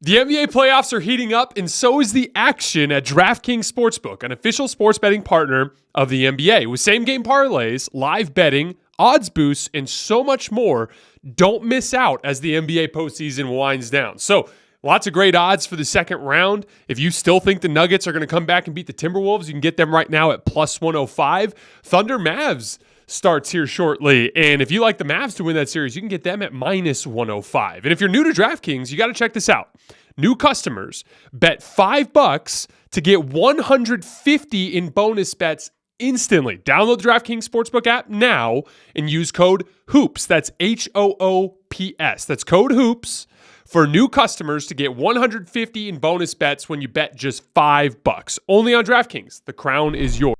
The NBA playoffs are heating up, and so is the action at DraftKings Sportsbook, an official sports betting partner of the NBA. With same-game parlays, live betting, odds boosts, and so much more, don't miss out as the NBA postseason winds down. So, lots of great odds for the second round. If you still think the Nuggets are going to come back and beat the Timberwolves, you can get them right now at plus 105. Thunder Mavs starts here shortly. And if you like the Mavs to win that series, you can get them at minus 105. And if you're new to DraftKings, you got to check this out. New customers bet $5 to get $150 in bonus bets instantly. Download the DraftKings Sportsbook app now and use code HOOPS. That's HOOPS. That's code HOOPS for new customers to get $150 in bonus bets when you bet just $5. Only on DraftKings. The crown is yours.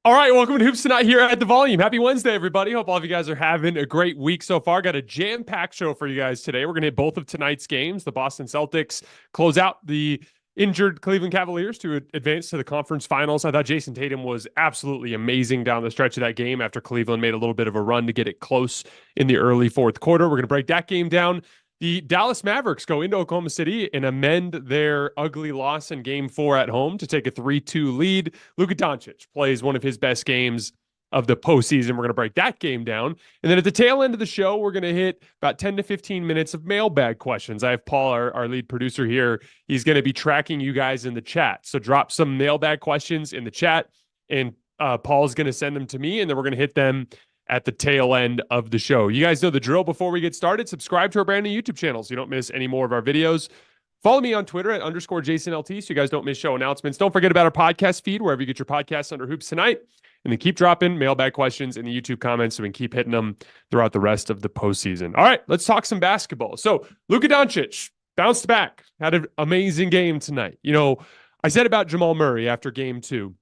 All right, welcome to Hoops Tonight here at The Volume. Happy Wednesday, everybody. Hope all of you guys are having a great week so far. Got a jam-packed show for you guys today. We're going to hit both of tonight's games. The Boston Celtics close out the injured Cleveland Cavaliers to advance to the conference finals. I thought Jayson Tatum was absolutely amazing down the stretch of that game after Cleveland made a little bit of a run to get it close in the early fourth quarter. We're going to break that game down. The Dallas Mavericks go into Oklahoma City and amend their ugly loss in Game 4 at home to take a 3-2 lead. Luka Doncic plays one of his best games of the postseason. We're going to break that game down. And then at the tail end of the show, we're going to hit about 10 to 15 minutes of mailbag questions. I have Paul, our lead producer here. He's going to be tracking you guys in the chat. So drop some mailbag questions in the chat, and Paul's going to send them to me, and then we're going to hit them at the tail end of the show. You guys know the drill. Before we get started, subscribe to our brand new YouTube channel so you don't miss any more of our videos. Follow me on Twitter at _JasonLT so you guys don't miss show announcements. Don't forget about our podcast feed, wherever you get your podcasts under Hoops Tonight. And then keep dropping mailbag questions in the YouTube comments so we can keep hitting them throughout the rest of the postseason. All right, let's talk some basketball. So Luka Doncic bounced back, had an amazing game tonight. You know, I said about Jamal Murray after game 2,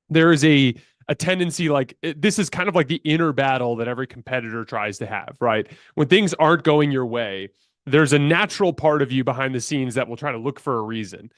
there is a tendency, this is kind of like the inner battle that every competitor tries to have, right? When things aren't going your way, there's a natural part of you behind the scenes that will try to look for a reason.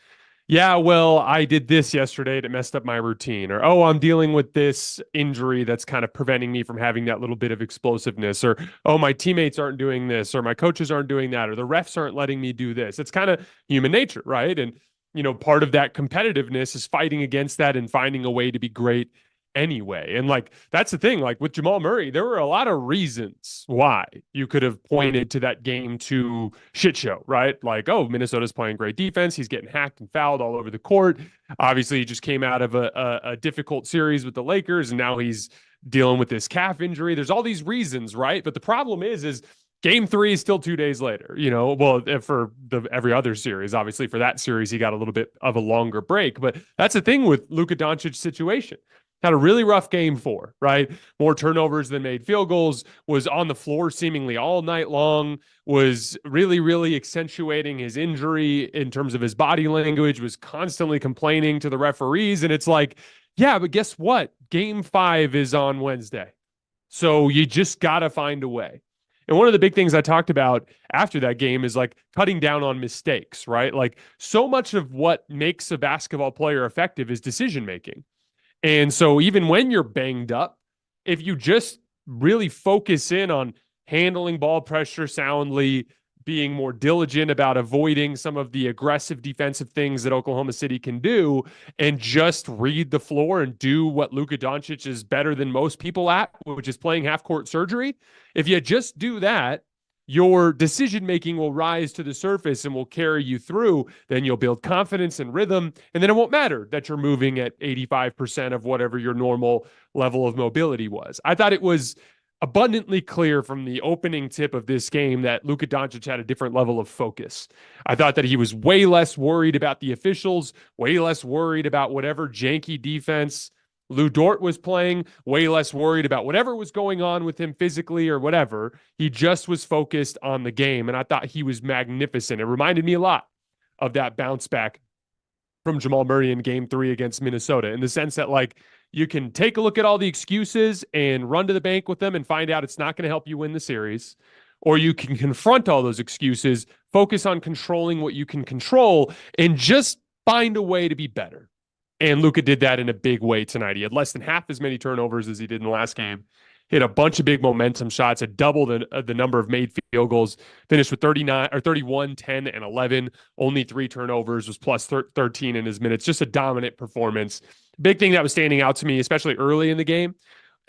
Yeah, well, I did this yesterday that messed up my routine. Or, oh, I'm dealing with this injury that's kind of preventing me from having that little bit of explosiveness. Or, oh, my teammates aren't doing this. Or my coaches aren't doing that. Or the refs aren't letting me do this. It's kind of human nature, right? And, you know, part of that competitiveness is fighting against that and finding a way to be great anyway. And that's the thing, with Jamal Murray, there were a lot of reasons why you could have pointed to that game 2 shit show, right? Oh, Minnesota's playing great defense. He's getting hacked and fouled all over the court. Obviously, he just came out of a difficult series with the Lakers, and now he's dealing with this calf injury. There's all these reasons, right? But the problem is Game 3 is still 2 days later, for every other series. Obviously, for that series, he got a little bit of a longer break. But that's the thing with Luka Doncic's situation. Had a really rough game 4, right? More turnovers than made field goals, was on the floor seemingly all night long, was really, really accentuating his injury in terms of his body language, was constantly complaining to the referees. And it's yeah, but guess what? Game 5 is on Wednesday. So you just got to find a way. And one of the big things I talked about after that game is cutting down on mistakes, right? So much of what makes a basketball player effective is decision-making. And so even when you're banged up, if you just really focus in on handling ball pressure soundly, being more diligent about avoiding some of the aggressive defensive things that Oklahoma City can do, and just read the floor and do what Luka Doncic is better than most people at, which is playing half-court surgery. If you just do that, your decision-making will rise to the surface and will carry you through. Then you'll build confidence and rhythm, and then it won't matter that you're moving at 85% of whatever your normal level of mobility was. I thought it was abundantly clear from the opening tip of this game that Luka Doncic had a different level of focus. I thought that he was way less worried about the officials, way less worried about whatever janky defense Lou Dort was playing way less worried about whatever was going on with him physically or whatever. He just was focused on the game, and I thought he was magnificent. It reminded me a lot of that bounce back from Jamal Murray in game 3 against Minnesota, in the sense that, like, you can take a look at all the excuses and run to the bank with them and find out it's not going to help you win the series. Or you can confront all those excuses, focus on controlling what you can control, and just find a way to be better. And Luka did that in a big way tonight. He had less than half as many turnovers as he did in the last game. Hit a bunch of big momentum shots, had double the number of made field goals, finished with 31, 10, and 11. Only 3 turnovers, was plus 13 in his minutes. Just a dominant performance. Big thing that was standing out to me, especially early in the game,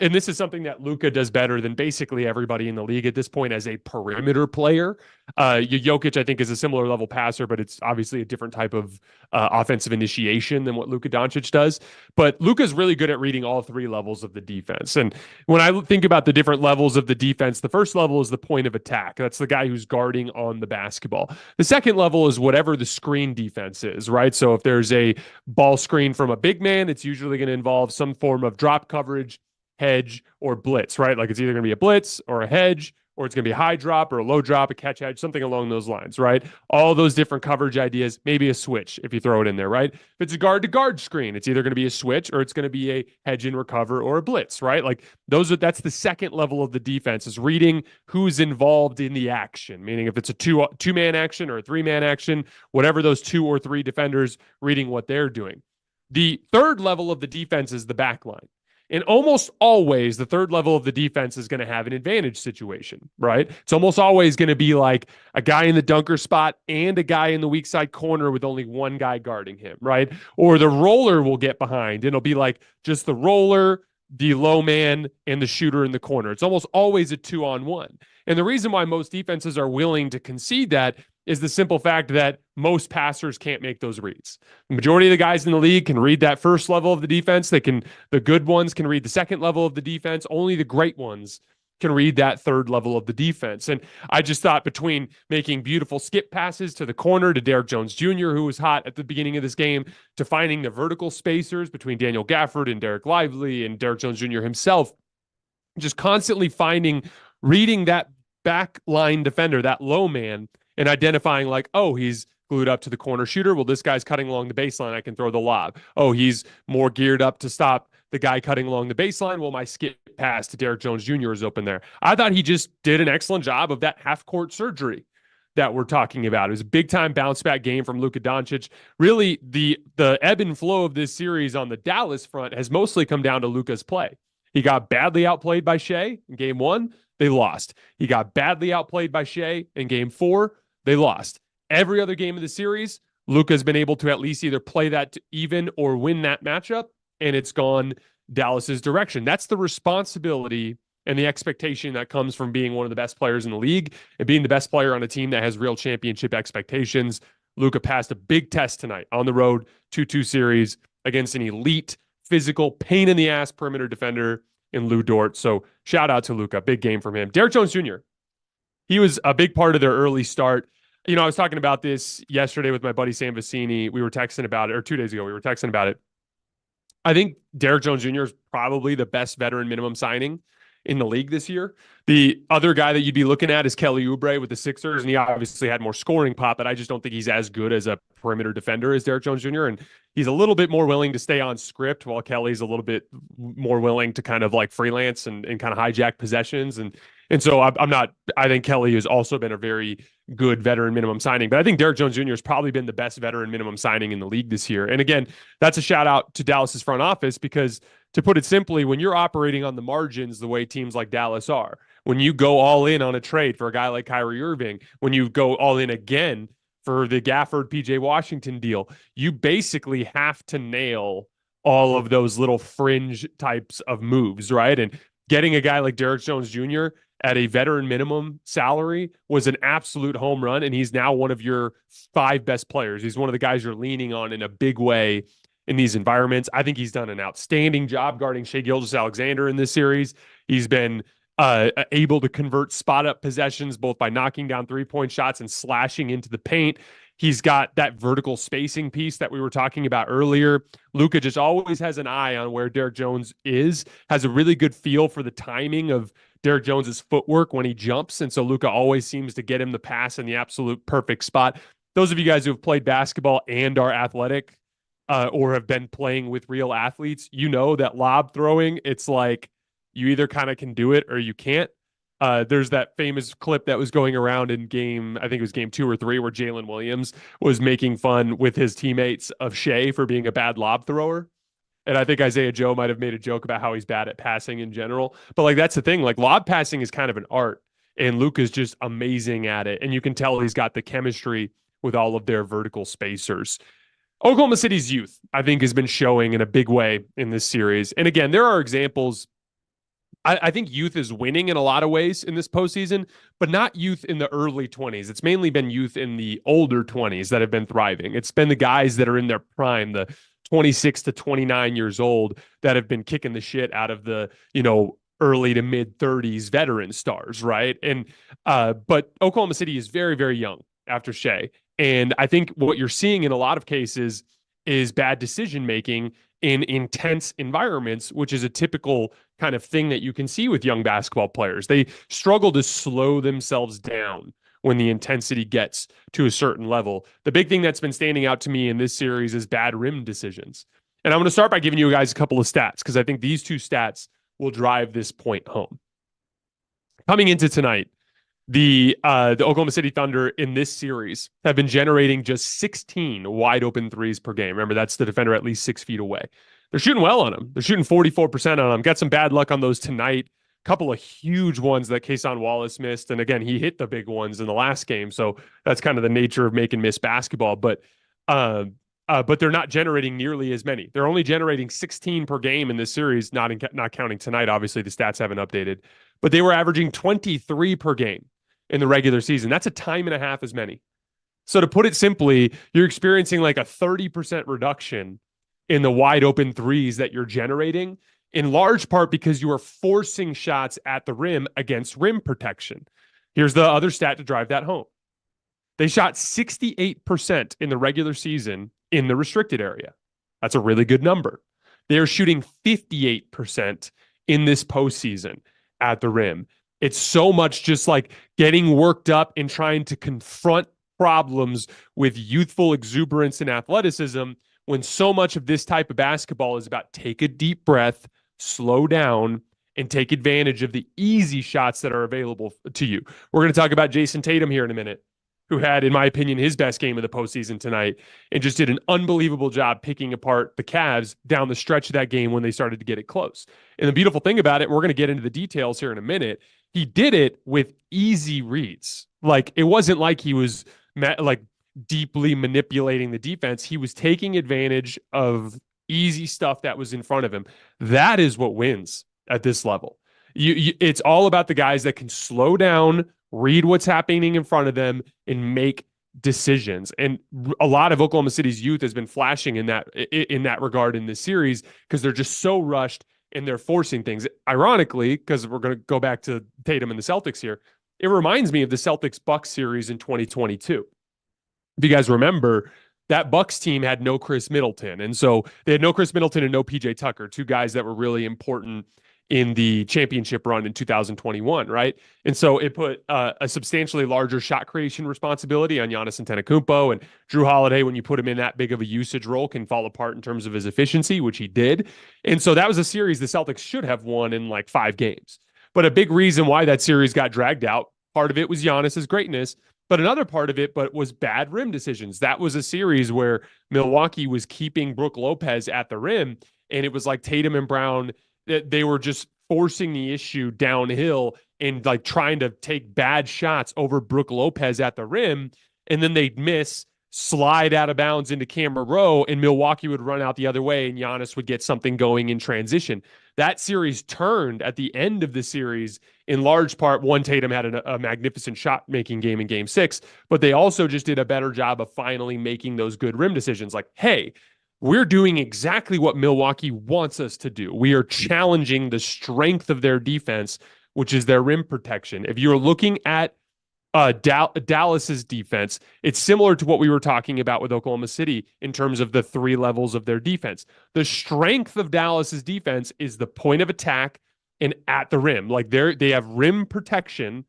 and this is something that Luka does better than basically everybody in the league at this point as a perimeter player. Jokic, I think, is a similar level passer, but it's obviously a different type of offensive initiation than what Luka Doncic does. But Luka's really good at reading all 3 levels of the defense. And when I think about the different levels of the defense, the first level is the point of attack. That's the guy who's guarding on the basketball. The second level is whatever the screen defense is, right? So if there's a ball screen from a big man, it's usually going to involve some form of drop coverage, hedge, or blitz, right? Like, it's either going to be a blitz or a hedge, or it's going to be a high drop or a low drop, a catch hedge, something along those lines, right? All those different coverage ideas, maybe a switch if you throw it in there, right? If it's a guard to guard screen, it's either going to be a switch or it's going to be a hedge and recover or a blitz, right? Like, that's the second level of the defense, is reading who's involved in the action, meaning if it's a two-man action or a 3-man action, whatever those 2 or 3 defenders, reading what they're doing. The third level of the defense is the back line. And almost always, the third level of the defense is going to have an advantage situation, right? It's almost always going to be like a guy in the dunker spot and a guy in the weak side corner with only one guy guarding him, right? Or the roller will get behind. It'll be like just the roller, the low man, and the shooter in the corner. It's almost always a 2-on-1. And the reason why most defenses are willing to concede that is the simple fact that most passers can't make those reads. The majority of the guys in the league can read that first level of the defense. The good ones can read the second level of the defense. Only the great ones can read that third level of the defense. And I just thought, between making beautiful skip passes to the corner to Derrick Jones Jr., who was hot at the beginning of this game, to finding the vertical spacers between Daniel Gafford and Derek Lively and Derrick Jones Jr. himself, just constantly reading that back line defender, that low man, and identifying, like, oh, he's glued up to the corner shooter. Well, this guy's cutting along the baseline. I can throw the lob. Oh, he's more geared up to stop the guy cutting along the baseline. Well, my skip pass to Derrick Jones Jr. is open there. I thought he just did an excellent job of that half-court surgery that we're talking about. It was a big-time bounce-back game from Luka Doncic. Really, the ebb and flow of this series on the Dallas front has mostly come down to Luka's play. He got badly outplayed by Shai in game 1. They lost. He got badly outplayed by Shai in game 4. They lost. Every other game of the series, Luka's been able to at least either play that to even or win that matchup, and it's gone Dallas's direction. That's the responsibility and the expectation that comes from being one of the best players in the league and being the best player on a team that has real championship expectations. Luka passed a big test tonight on the road, 2-2 series against an elite, physical, pain-in-the-ass perimeter defender in Lou Dort. So shout out to Luka. Big game from him. Derrick Jones Jr., he was a big part of their early start. You know, I was talking about this yesterday with my buddy Sam Vecini. We were texting about it, or 2 days ago, we were texting about it. I think Derrick Jones Jr. is probably the best veteran minimum signing in the league this year. The other guy that you'd be looking at is Kelly Oubre with the Sixers, and he obviously had more scoring pop, but I just don't think he's as good as a perimeter defender as Derrick Jones Jr., and he's a little bit more willing to stay on script, while Kelly's a little bit more willing to kind of like freelance and kind of hijack possessions. And so I think Kelly has also been a very good veteran minimum signing, but I think Derrick Jones Jr. has probably been the best veteran minimum signing in the league this year. And again, that's a shout out to Dallas's front office, because, to put it simply, when you're operating on the margins the way teams like Dallas are, when you go all in on a trade for a guy like Kyrie Irving, when you go all in again for the Gafford PJ Washington deal, you basically have to nail all of those little fringe types of moves, right? And getting a guy like Derrick Jones Jr. at a veteran minimum salary was an absolute home run, and he's now one of your 5 best players. He's one of the guys you're leaning on in a big way in these environments. I think he's done an outstanding job guarding Shai Gilgeous-Alexander in this series. He's been able to convert spot-up possessions both by knocking down three-point shots and slashing into the paint. He's got that vertical spacing piece that we were talking about earlier. Luka just always has an eye on where Derrick Jones is, has a really good feel for the timing of Derrick Jones's footwork when he jumps. And so Luka always seems to get him the pass in the absolute perfect spot. Those of you guys who have played basketball and are athletic or have been playing with real athletes, you know that lob throwing, it's like you either kind of can do it or you can't. There's that famous clip that was going around in I think it was game 2 or 3, where Jalen Williams was making fun with his teammates of Shai for being a bad lob thrower. And I think Isaiah Joe might have made a joke about how he's bad at passing in general. But like, that's the thing. Like, lob passing is kind of an art, and Luka's just amazing at it. And you can tell he's got the chemistry with all of their vertical spacers. Oklahoma City's youth, I think, has been showing in a big way in this series. And again, there are examples. I think youth is winning in a lot of ways in this postseason, but not youth in the early 20s. It's mainly been youth in the older 20s that have been thriving. It's been the guys that are in their prime, the 26 to 29 years old, that have been kicking the shit out of the, early to mid 30s veteran stars, right? And but Oklahoma City is very, very young after Shai. And I think what you're seeing in a lot of cases is bad decision making in intense environments, which is a typical kind of thing that you can see with young basketball players. They struggle to slow themselves down when the intensity gets to a certain level. The big thing that's been standing out to me in this series is bad rim decisions. And I'm going to start by giving you guys a couple of stats, because I think these two stats will drive this point home. Coming into tonight, the Oklahoma City Thunder in this series have been generating just 16 wide open threes per game. Remember, that's the defender at least 6 feet away. They're shooting well on them. They're shooting 44% on them. Got some bad luck on those tonight. Couple of huge ones that Kason Wallace missed. And again, he hit the big ones in the last game. So that's kind of the nature of making miss basketball. But they're not generating nearly as many. They're only generating 16 per game in this series, not counting tonight. Obviously, the stats haven't updated. But they were averaging 23 per game in the regular season. That's a time and a half as many. So to put it simply, you're experiencing like a 30% reduction in the wide open threes that you're generating, in large part because you are forcing shots at the rim against rim protection. Here's the other stat to drive that home. They shot 68% in the regular season in the restricted area. That's a really good number. They are shooting 58% in this postseason at the rim. It's so much just like getting worked up and trying to confront problems with youthful exuberance and athleticism, when so much of this type of basketball is about take a deep breath, slow down, and take advantage of the easy shots that are available to you. We're going to talk about Jayson Tatum here in a minute, who had, in my opinion, his best game of the postseason tonight, and just did an unbelievable job picking apart the Cavs down the stretch of that game when they started to get it close. And the beautiful thing about it, we're going to get into the details here in a minute, he did it with easy reads. Like, it wasn't like he was deeply manipulating the defense. He was taking advantage of easy stuff that was in front of him. That is what wins at this level. It's all about the guys that can slow down, read what's happening in front of them, and make decisions. And a lot of Oklahoma City's youth has been flashing in that regard in this series, because they're just so rushed and they're forcing things. Ironically, because we're going to go back to Tatum and the Celtics here, it reminds me of the Celtics-Bucks series in 2022. If you guys remember, that Bucks team had no Chris Middleton. And so they had no Chris Middleton and no PJ Tucker, two guys that were really important in the championship run in 2021, right? And so it put a substantially larger shot creation responsibility on Giannis Antetokounmpo, and Drew Holiday, when you put him in that big of a usage role, can fall apart in terms of his efficiency, which he did. And so that was a series the Celtics should have won in like 5 games. But a big reason why that series got dragged out, part of it was Giannis's greatness, but another part of it was bad rim decisions. That was a series where Milwaukee was keeping Brook Lopez at the rim, and it was like Tatum and Brown, they were just forcing the issue downhill and like trying to take bad shots over Brook Lopez at the rim. And then they'd miss, slide out of bounds into Camera Row, and Milwaukee would run out the other way and Giannis would get something going in transition. That series turned at the end of the series, in large part. One, Tatum had a magnificent shot-making game in Game 6, but they also just did a better job of finally making those good rim decisions. Like, hey, we're doing exactly what Milwaukee wants us to do. We are challenging the strength of their defense, which is their rim protection. If you're looking at Dallas's defense. It's similar to what we were talking about with Oklahoma City in terms of the three levels of their defense. The strength of Dallas's defense is the point of attack and at the rim. Like they have rim protection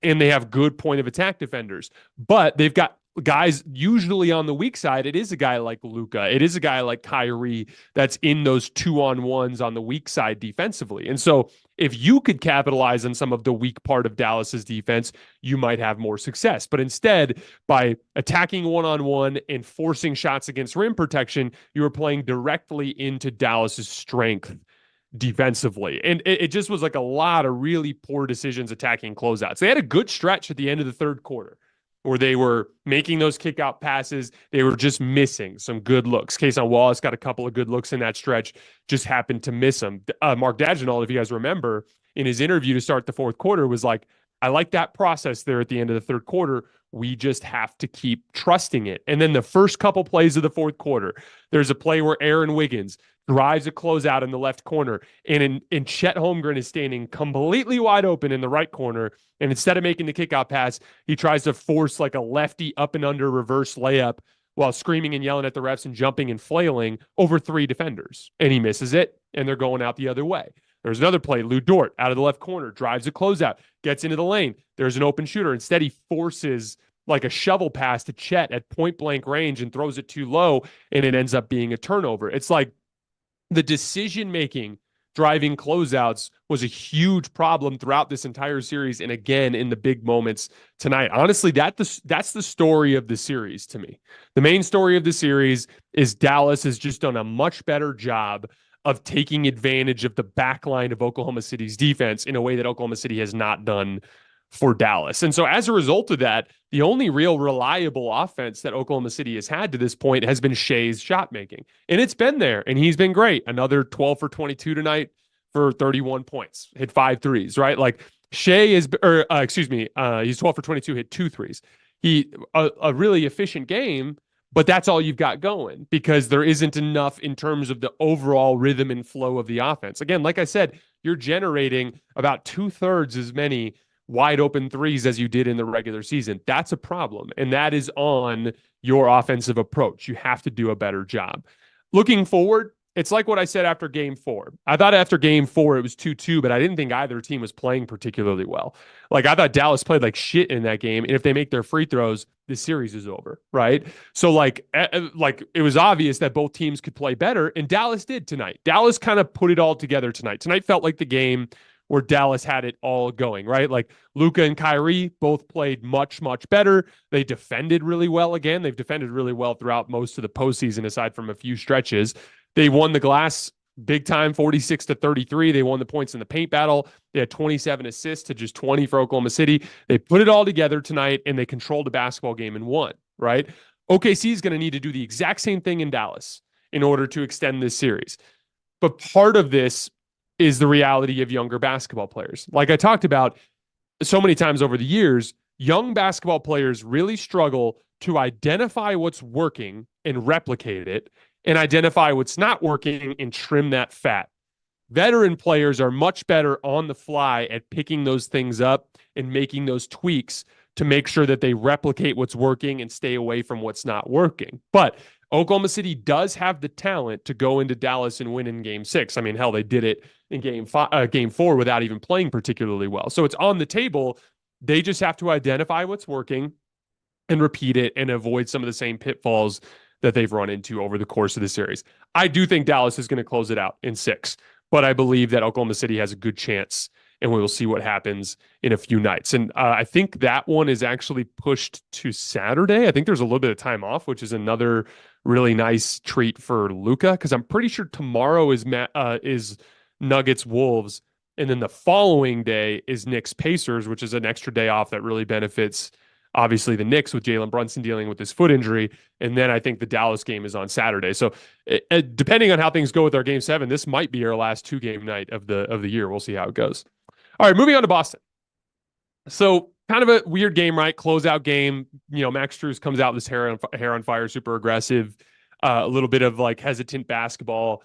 and they have good point of attack defenders, but they've got guys usually on the weak side. It is a guy like Luka. It is a guy like Kyrie that's in those 2-on-1s on the weak side defensively. And so if you could capitalize on some of the weak part of Dallas's defense, you might have more success. But instead, by attacking 1-on-1 and forcing shots against rim protection, you were playing directly into Dallas's strength defensively. And it just was like a lot of really poor decisions attacking closeouts. They had a good stretch at the end of the third quarter where they were making those kick-out passes. They were just missing some good looks. Cason Wallace got a couple of good looks in that stretch, just happened to miss them. Mark Dagenal, if you guys remember, in his interview to start the fourth quarter was like, I like that process there at the end of the third quarter. We just have to keep trusting it. And then the first couple plays of the fourth quarter, there's a play where Aaron Wiggins drives a closeout in the left corner, and Chet Holmgren is standing completely wide open in the right corner. And instead of making the kickout pass, he tries to force like a lefty up and under reverse layup while screaming and yelling at the refs and jumping and flailing over three defenders. And he misses it, and they're going out the other way. There's another play. Lou Dort out of the left corner drives a closeout, gets into the lane. There's an open shooter. Instead, he forces like a shovel pass to Chet at point blank range and throws it too low, and it ends up being a turnover. It's like the decision-making driving closeouts was a huge problem throughout this entire series, and again in the big moments tonight. Honestly, that's the story of the series to me. The main story of the series is Dallas has just done a much better job of taking advantage of the backline of Oklahoma City's defense in a way that Oklahoma City has not done for Dallas. And so as a result of that, the only real reliable offense that Oklahoma City has had to this point has been Shai's shot making. And it's been there, and he's been great. Another 12 for 22 tonight for 31 points, hit 5 threes, right? Like Shai is, he's 12 for 22, hit 2 threes. A really efficient game, but that's all you've got going because there isn't enough in terms of the overall rhythm and flow of the offense. Again, like I said, you're generating about 2/3 as many wide open threes as you did in the regular season. That's a problem. And that is on your offensive approach. You have to do a better job. Looking forward, it's like what I said after game 4. I thought after game 4, it was 2-2, but I didn't think either team was playing particularly well. Like I thought Dallas played like shit in that game. And if they make their free throws, the series is over. Right. So like it was obvious that both teams could play better. And Dallas did tonight. Dallas kind of put it all together tonight. Tonight felt like the game where Dallas had it all going, right? Like Luka and Kyrie both played much, much better. They defended really well again. They've defended really well throughout most of the postseason, aside from a few stretches. They won the glass big time, 46-33. They won the points in the paint battle. They had 27 assists to just 20 for Oklahoma City. They put it all together tonight, and they controlled the basketball game and won, right? OKC is going to need to do the exact same thing in Dallas in order to extend this series. But part of this is the reality of younger basketball players. Like I talked about so many times over the years, young basketball players really struggle to identify what's working and replicate it, and identify what's not working and trim that fat. Veteran players are much better on the fly at picking those things up and making those tweaks to make sure that they replicate what's working and stay away from what's not working. But Oklahoma City does have the talent to go into Dallas and win in game 6. I mean, hell, they did it in game 4 without even playing particularly well. So it's on the table. They just have to identify what's working and repeat it and avoid some of the same pitfalls that they've run into over the course of the series. I do think Dallas is going to close it out in 6, but I believe that Oklahoma City has a good chance, and we will see what happens in a few nights. And I think that one is actually pushed to Saturday. I think there's a little bit of time off, which is another really nice treat for Luka, because I'm pretty sure tomorrow is Nuggets-Wolves, and then the following day is Knicks-Pacers, which is an extra day off that really benefits, obviously, the Knicks with Jalen Brunson dealing with his foot injury. And then I think the Dallas game is on Saturday. So depending on how things go with our game 7, this might be our last 2-game night of the year. We'll see how it goes. All right, moving on to Boston. So kind of a weird game, right? Closeout game. You know, Max Strus comes out with his hair on fire, super aggressive, a little bit of like hesitant basketball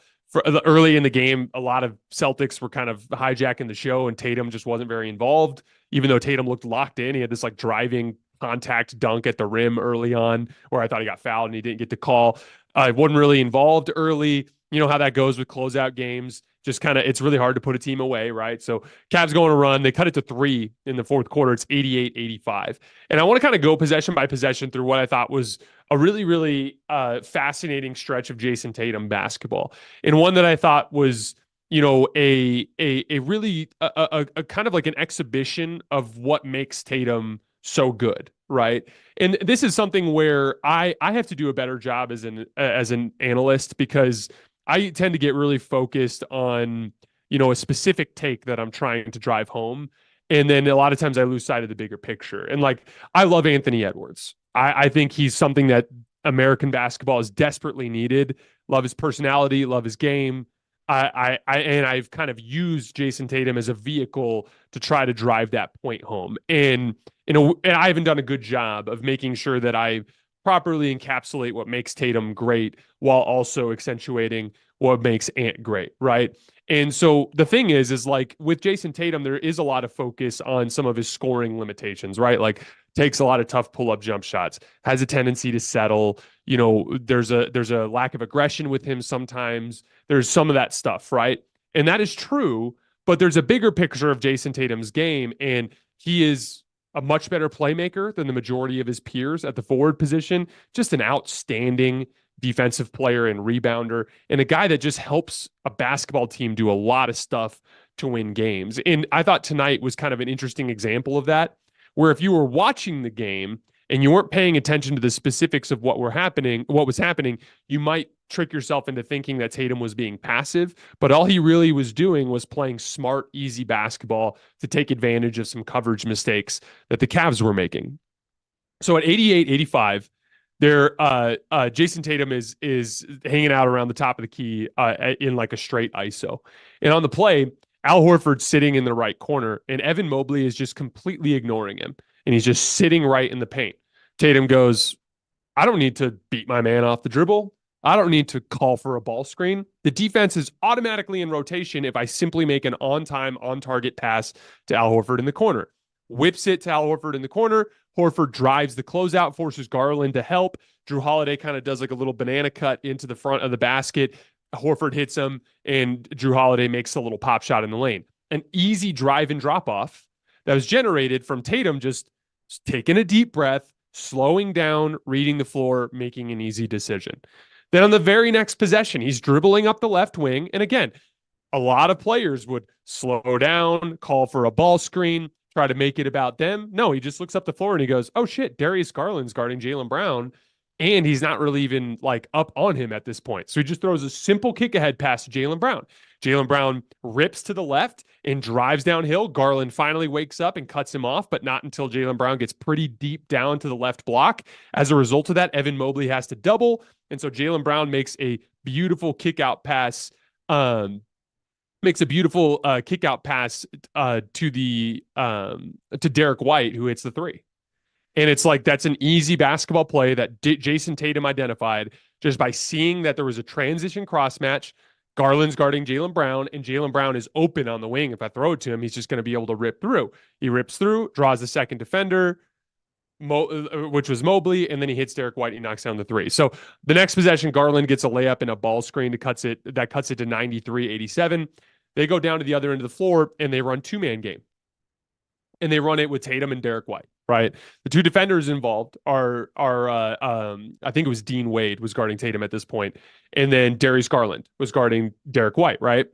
early in the game, a lot of Celtics were kind of hijacking the show, and Tatum just wasn't very involved. Even though Tatum looked locked in, he had this like driving contact dunk at the rim early on, where I thought he got fouled and he didn't get the call. Wasn't really involved early. You know how that goes with closeout games. Just kind of, it's really hard to put a team away, right? So Cavs going to run. They cut it to 3 in the fourth quarter. It's 88-85. And I want to kind of go possession by possession through what I thought was a really, really fascinating stretch of Jayson Tatum basketball. And one that I thought was, a really a kind of like an exhibition of what makes Tatum so good, right? And this is something where I have to do a better job as an analyst, because I tend to get really focused on, a specific take that I'm trying to drive home. And then a lot of times I lose sight of the bigger picture. And like, I love Anthony Edwards. I think he's something that American basketball is desperately needed. Love his personality, love his game. And I've kind of used Jayson Tatum as a vehicle to try to drive that point home. And I haven't done a good job of making sure that I properly encapsulate what makes Tatum great while also accentuating what makes Ant great, right? And so the thing is like with Jayson Tatum, there is a lot of focus on some of his scoring limitations, right? Like takes a lot of tough pull-up jump shots, has a tendency to settle. There's a lack of aggression with him sometimes. There's some of that stuff, right? And that is true, but there's a bigger picture of Jayson Tatum's game, and he is a much better playmaker than the majority of his peers at the forward position. Just an outstanding defensive player and rebounder, and a guy that just helps a basketball team do a lot of stuff to win games. And I thought tonight was kind of an interesting example of that, where if you were watching the game and you weren't paying attention to the specifics of what was happening, you might trick yourself into thinking that Tatum was being passive, but all he really was doing was playing smart, easy basketball to take advantage of some coverage mistakes that the Cavs were making. So at 88-85, Jayson Tatum is hanging out around the top of the key in like a straight ISO. And on the play, Al Horford's sitting in the right corner, and Evan Mobley is just completely ignoring him, and he's just sitting right in the paint. Tatum goes, I don't need to beat my man off the dribble. I don't need to call for a ball screen. The defense is automatically in rotation if I simply make an on-time, on-target pass to Al Horford in the corner. Whips it to Al Horford in the corner. Horford drives the closeout, forces Garland to help. Jrue Holiday kind of does like a little banana cut into the front of the basket. Horford hits him, and Jrue Holiday makes a little pop shot in the lane. An easy drive and drop off that was generated from Tatum just taking a deep breath, slowing down, reading the floor, making an easy decision. Then on the very next possession, he's dribbling up the left wing. And again, a lot of players would slow down, call for a ball screen, try to make it about them. No, he just looks up the floor and he goes, oh shit, Darius Garland's guarding Jaylen Brown. And he's not really even like up on him at this point. So he just throws a simple kick ahead pass to Jaylen Brown. Jaylen Brown rips to the left and drives downhill. Garland finally wakes up and cuts him off, but not until Jaylen Brown gets pretty deep down to the left block. As a result of that, Evan Mobley has to double. And so Jaylen Brown makes a beautiful kick out pass, to Derek White, who hits the three. And it's like, that's an easy basketball play that Jayson Tatum identified just by seeing that there was a transition cross match. Garland's guarding Jaylen Brown, and Jaylen Brown is open on the wing. If I throw it to him, he's just going to be able to rip through. He rips through, draws the second defender, which was Mobley, and then he hits Derek White and he knocks down the three. So the next possession, Garland gets a layup and a ball screen that cuts it to 93-87. They go down to the other end of the floor and they run two-man game. And they run it with Tatum and Derek White, right? The two defenders involved are I think it was Dean Wade was guarding Tatum at this point, and then Darius Garland was guarding Derek White, right?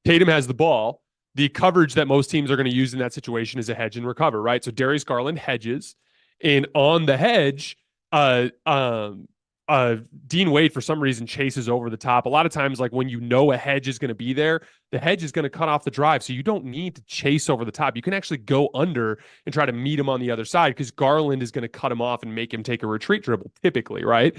Tatum has the ball. The coverage that most teams are going to use in that situation is a hedge and recover, right? So Darius Garland hedges, and on the hedge, Dean Wade, for some reason, chases over the top. A lot of times, like when you know a hedge is going to be there, the hedge is going to cut off the drive. So you don't need to chase over the top. You can actually go under and try to meet him on the other side because Garland is going to cut him off and make him take a retreat dribble, typically, right?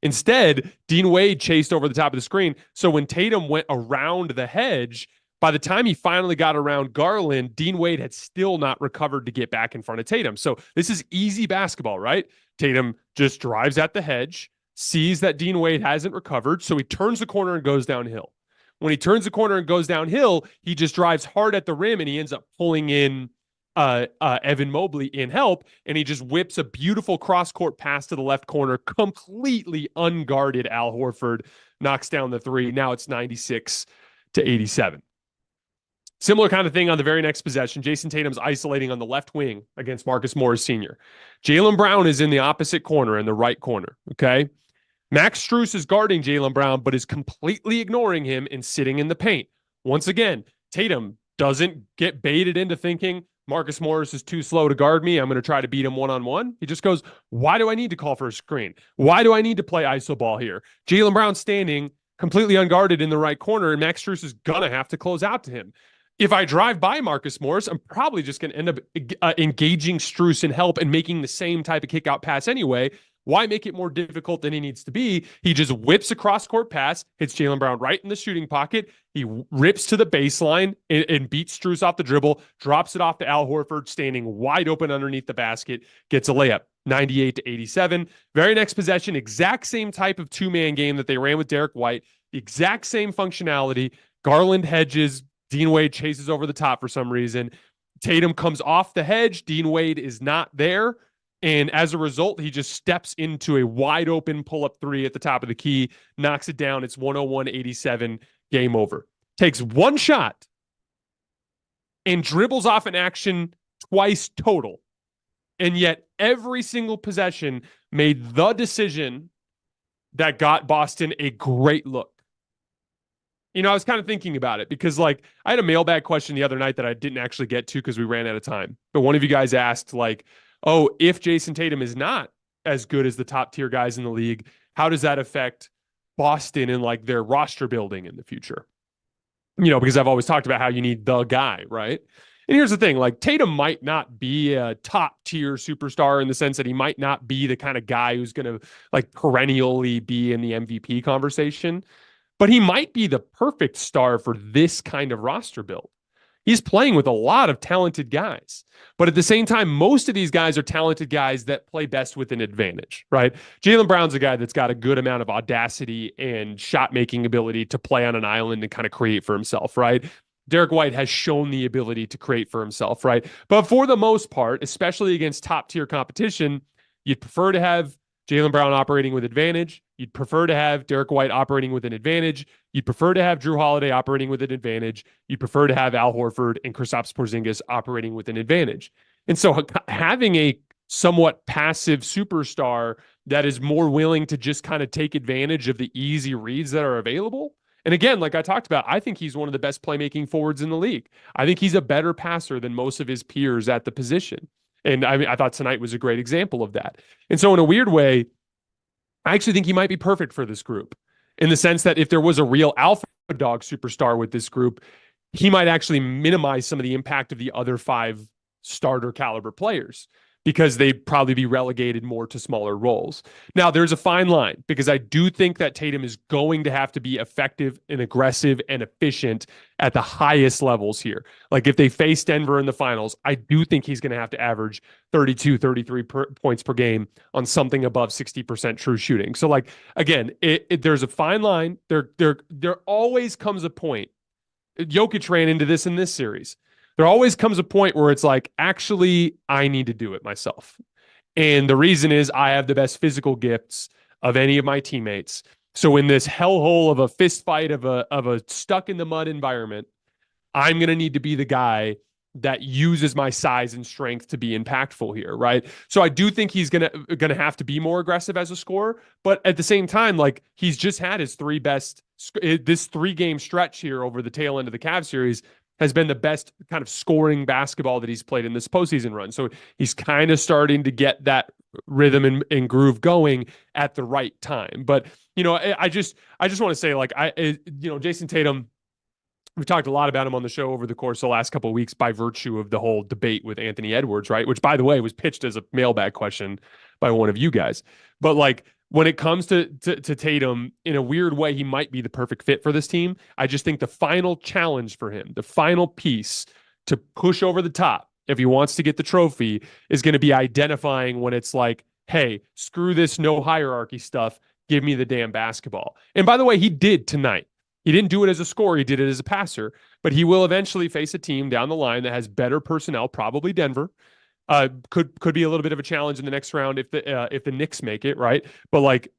Instead, Dean Wade chased over the top of the screen. So when Tatum went around the hedge, by the time he finally got around Garland, Dean Wade had still not recovered to get back in front of Tatum. So this is easy basketball, right? Tatum just drives at the hedge, sees that Dean Wade hasn't recovered, so he turns the corner and goes downhill. When he turns the corner and goes downhill, he just drives hard at the rim and he ends up pulling in Evan Mobley in help, and he just whips a beautiful cross-court pass to the left corner, completely unguarded. Al Horford knocks down the three. Now it's 96-87. Similar kind of thing on the very next possession. Jayson Tatum's isolating on the left wing against Marcus Morris Sr. Jaylen Brown is in the opposite corner, in the right corner, okay? Max Strus is guarding Jaylen Brown, but is completely ignoring him and sitting in the paint. Once again, Tatum doesn't get baited into thinking, Marcus Morris is too slow to guard me, I'm going to try to beat him one-on-one. He just goes, why do I need to call for a screen? Why do I need to play iso ball here? Jaylen Brown standing completely unguarded in the right corner, and Max Strus is going to have to close out to him. If I drive by Marcus Morris, I'm probably just going to end up engaging Strus in help and making the same type of kick-out pass anyway. Why make it more difficult than he needs to be? He just whips a cross-court pass, hits Jaylen Brown right in the shooting pocket. He rips to the baseline and beats Strus off the dribble, drops it off to Al Horford, standing wide open underneath the basket, gets a layup, 98-87. Very next possession, exact same type of two-man game that they ran with Derek White, the exact same functionality. Garland hedges, Dean Wade chases over the top for some reason. Tatum comes off the hedge, Dean Wade is not there. And as a result, he just steps into a wide open pull-up three at the top of the key, knocks it down. It's 101-87, game over. Takes one shot and dribbles off an action twice total. And yet every single possession made the decision that got Boston a great look. You know, I was kind of thinking about it because, like, I had a mailbag question the other night that I didn't actually get to because we ran out of time. But one of you guys asked, like, oh, if Jayson Tatum is not as good as the top tier guys in the league, how does that affect Boston and like their roster building in the future? You know, because I've always talked about how you need the guy, right? And here's the thing, like Tatum might not be a top tier superstar in the sense that he might not be the kind of guy who's going to like perennially be in the MVP conversation, but he might be the perfect star for this kind of roster build. He's playing with a lot of talented guys. But at the same time, most of these guys are talented guys that play best with an advantage, right? Jaylen Brown's a guy that's got a good amount of audacity and shot-making ability to play on an island and kind of create for himself, right? Derek White has shown the ability to create for himself, right? But for the most part, especially against top-tier competition, you'd prefer to have Jaylen Brown operating with advantage. You'd prefer to have Derek White operating with an advantage. You'd prefer to have Jrue Holiday operating with an advantage. You'd prefer to have Al Horford and Kristaps Porzingis operating with an advantage. And so having a somewhat passive superstar that is more willing to just kind of take advantage of the easy reads that are available. And again, like I talked about, I think he's one of the best playmaking forwards in the league. I think he's a better passer than most of his peers at the position. And I mean, I thought tonight was a great example of that. And so in a weird way, I actually think he might be perfect for this group in the sense that if there was a real alpha dog superstar with this group, he might actually minimize some of the impact of the other five starter caliber players because they'd probably be relegated more to smaller roles. Now, there's a fine line because I do think that Tatum is going to have to be effective and aggressive and efficient at the highest levels here. Like if they face Denver in the finals, I do think he's going to have to average 32, 33 points per game on something above 60% true shooting. So like, again, there's a fine line. There always comes a point. Jokic ran into this in this series. There always comes a point where it's like, actually, I need to do it myself. And the reason is I have the best physical gifts of any of my teammates. So in this hellhole of a fist fight of a stuck in the mud environment, I'm going to need to be the guy that uses my size and strength to be impactful here, right? So I do think he's gonna have to be more aggressive as a scorer, but at the same time, like he's just had his this 3-game stretch here over the tail end of the Cavs series has been the best kind of scoring basketball that he's played in this postseason run. So he's kind of starting to get that rhythm and groove going at the right time. But, you know, I just want to say, like, Jayson Tatum, we've talked a lot about him on the show over the course of the last couple of weeks by virtue of the whole debate with Anthony Edwards, right? Which, by the way, was pitched as a mailbag question by one of you guys. But like, when it comes to Tatum, in a weird way, he might be the perfect fit for this team. I just think the final challenge for him, the final piece to push over the top, if he wants to get the trophy, is going to be identifying when it's like, hey, screw this no hierarchy stuff. Give me the damn basketball. And by the way, he did tonight. He didn't do it as a scorer, he did it as a passer, but he will eventually face a team down the line that has better personnel, probably Denver. Could be a little bit of a challenge in the next round if the Knicks make it, right? But like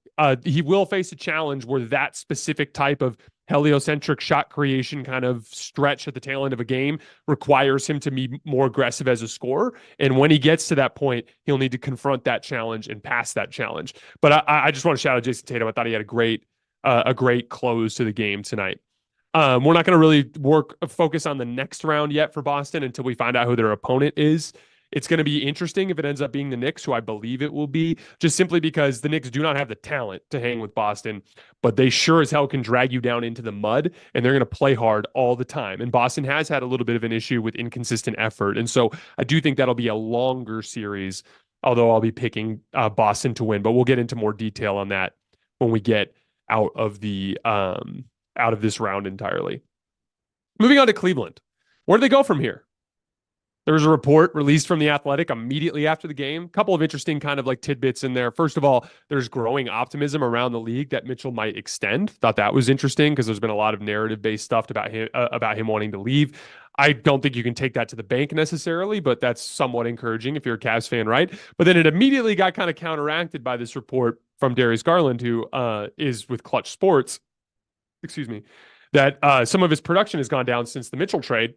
he will face a challenge where that specific type of heliocentric shot creation kind of stretch at the tail end of a game requires him to be more aggressive as a scorer. And when he gets to that point, he'll need to confront that challenge and pass that challenge. But I just want to shout out Jayson Tatum. I thought he had a great close to the game tonight. We're not going to really focus on the next round yet for Boston until we find out who their opponent is. It's going to be interesting if it ends up being the Knicks, who I believe it will be, just simply because the Knicks do not have the talent to hang with Boston, but they sure as hell can drag you down into the mud, and they're going to play hard all the time. And Boston has had a little bit of an issue with inconsistent effort. And so I do think that'll be a longer series, although I'll be picking Boston to win. But we'll get into more detail on that when we get out of this round entirely. Moving on to Cleveland. Where do they go from here? There was a report released from The Athletic immediately after the game. A couple of interesting kind of like tidbits in there. First of all, there's growing optimism around the league that Mitchell might extend. Thought that was interesting because there's been a lot of narrative-based stuff about him wanting to leave. I don't think you can take that to the bank necessarily, but that's somewhat encouraging if you're a Cavs fan, right? But then it immediately got kind of counteracted by this report from Darius Garland, who is with Clutch Sports, that some of his production has gone down since the Mitchell trade,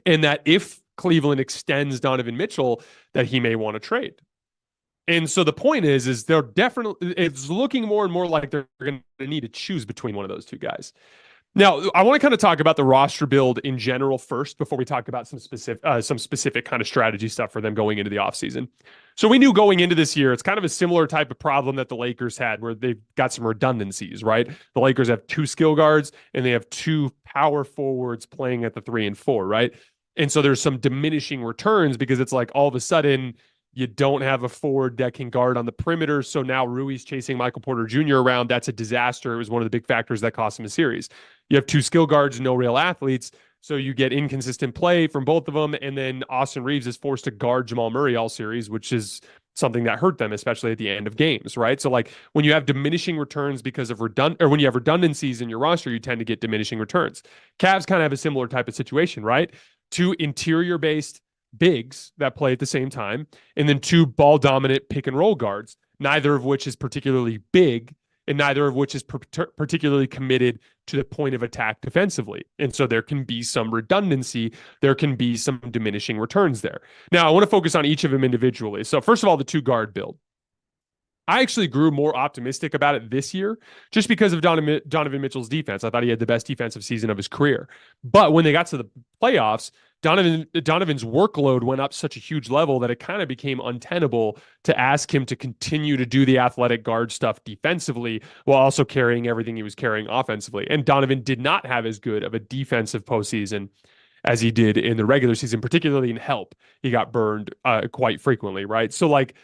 and that if Cleveland extends Donovan Mitchell, that he may want to trade. And so the point is they're definitely, it's looking more and more like they're going to need to choose between one of those two guys. Now, I want to kind of talk about the roster build in general first before we talk about some specific kind of strategy stuff for them going into the offseason. So we knew going into this year, it's kind of a similar type of problem that the Lakers had where they've got some redundancies, right? The Lakers have 2 skill guards and they have 2 power forwards playing at the 3 and 4, right? And so there's some diminishing returns because it's like all of a sudden you don't have a forward that can guard on the perimeter. So now Rui's chasing Michael Porter Jr. around. That's a disaster. It was one of the big factors that cost him a series. You have 2 skill guards, no real athletes. So you get inconsistent play from both of them. And then Austin Reeves is forced to guard Jamal Murray all series, which is something that hurt them, especially at the end of games, right? So like when you have diminishing returns because of when you have redundancies in your roster, you tend to get diminishing returns. Cavs kind of have a similar type of situation, right? 2 interior-based bigs that play at the same time, and then 2 ball-dominant pick-and-roll guards, neither of which is particularly big, and neither of which is particularly committed to the point of attack defensively. And so there can be some redundancy. There can be some diminishing returns there. Now, I want to focus on each of them individually. So first of all, the 2-guard build. I actually grew more optimistic about it this year just because of Donovan Mitchell's defense. I thought he had the best defensive season of his career. But when they got to the playoffs, Donovan's workload went up such a huge level that it kind of became untenable to ask him to continue to do the athletic guard stuff defensively while also carrying everything he was carrying offensively. And Donovan did not have as good of a defensive postseason as he did in the regular season, particularly in help. He got burned quite frequently, right? So like,